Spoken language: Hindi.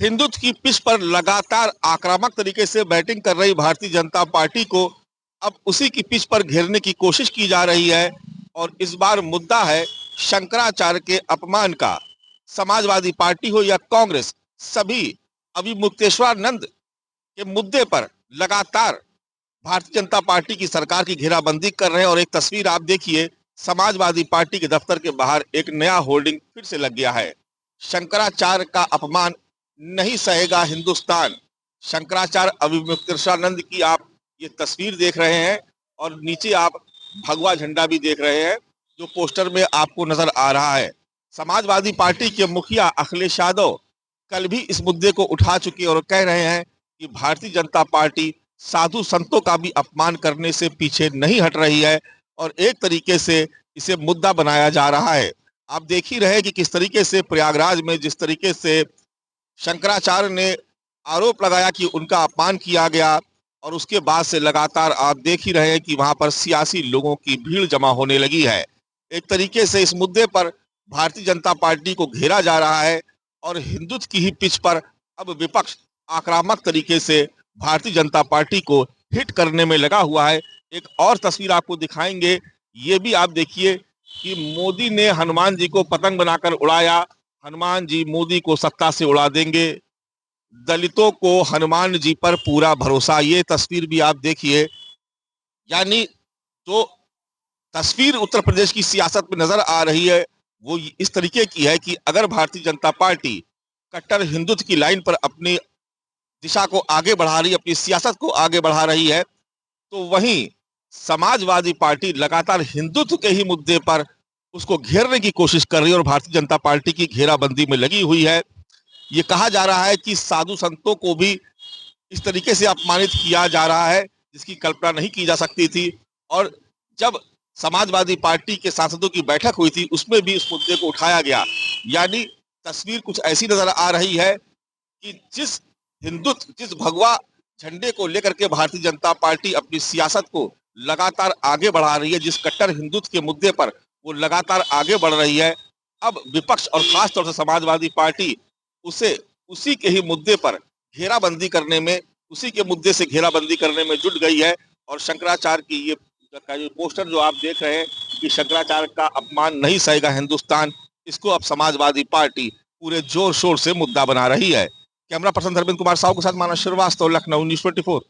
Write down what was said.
हिंदुत्व की पिच पर लगातार आक्रामक तरीके से बैटिंग कर रही भारतीय जनता पार्टी को अब उसी की पिच पर घेरने की कोशिश की जा रही है और इस बार मुद्दा है शंकराचार्य के अपमान का। समाजवादी पार्टी हो या कांग्रेस, सभी अभिमुक्तेश्वरानंद के मुद्दे पर लगातार भारतीय जनता पार्टी की सरकार की घेराबंदी कर रहे हैं। और एक तस्वीर आप देखिए, समाजवादी पार्टी के दफ्तर के बाहर एक नया होर्डिंग फिर से लग गया है। शंकराचार्य का अपमान नहीं सहेगा हिंदुस्तान। शंकराचार्य अभिमुक्तेश्वरानंद की आप ये तस्वीर देख रहे हैं और नीचे आप भगवा झंडा भी देख रहे हैं जो पोस्टर में आपको नजर आ रहा है। समाजवादी पार्टी के मुखिया अखिलेश यादव कल भी इस मुद्दे को उठा चुके और कह रहे हैं कि भारतीय जनता पार्टी साधु संतों का भी अपमान करने से पीछे नहीं हट रही है और एक तरीके से इसे मुद्दा बनाया जा रहा है। आप देख ही रहे कि किस तरीके से प्रयागराज में जिस तरीके से शंकराचार्य ने आरोप लगाया कि उनका अपमान किया गया और उसके बाद से लगातार आप देख ही रहे हैं कि वहां पर सियासी लोगों की भीड़ जमा होने लगी है। एक तरीके से इस मुद्दे पर भारतीय जनता पार्टी को घेरा जा रहा है और हिंदुत्व की ही पिच पर अब विपक्ष आक्रामक तरीके से भारतीय जनता पार्टी को हिट करने में लगा हुआ है। एक और तस्वीर आपको दिखाएंगे, ये भी आप देखिए कि मोदी ने हनुमान जी को पतंग बनाकर उड़ाया। हनुमान जी मोदी को सत्ता से उड़ा देंगे, दलितों को हनुमान जी पर पूरा भरोसा। ये तस्वीर भी आप देखिए, यानी जो तस्वीर उत्तर प्रदेश की सियासत में नजर आ रही है वो इस तरीके की है कि अगर भारतीय जनता पार्टी कट्टर हिंदुत्व की लाइन पर अपनी दिशा को आगे बढ़ा रही, अपनी सियासत को आगे बढ़ा रही है, तो वहीं समाजवादी पार्टी लगातार हिंदुत्व के ही मुद्दे पर उसको घेरने की कोशिश कर रही है और भारतीय जनता पार्टी की घेराबंदी में लगी हुई है। ये कहा जा रहा है कि साधु संतों को भी इस तरीके से अपमानित किया जा रहा है जिसकी कल्पना नहीं की जा सकती थी। और जब समाजवादी पार्टी के सांसदों की बैठक हुई थी उसमें भी इस मुद्दे को उठाया गया। यानी तस्वीर कुछ ऐसी नजर आ रही है कि जिस हिंदुत्व, जिस भगवा झंडे को लेकर के भारतीय जनता पार्टी अपनी सियासत को लगातार आगे बढ़ा रही है, जिस कट्टर हिंदुत्व के मुद्दे पर वो लगातार आगे बढ़ रही है, अब विपक्ष और खासतौर से समाजवादी पार्टी उसे उसी के ही मुद्दे पर घेराबंदी करने में, उसी के मुद्दे से घेराबंदी करने में जुट गई है। और शंकराचार्य की ये पोस्टर जो आप देख रहे हैं कि शंकराचार्य का अपमान नहीं सहेगा हिंदुस्तान, इसको अब समाजवादी पार्टी पूरे जोर शोर से मुद्दा बना रही है। कैमरा पर्सन धर्मेंद्र कुमार साहू के साथ मानस श्रीवास्तव, लखनऊ न्यूज़ 24।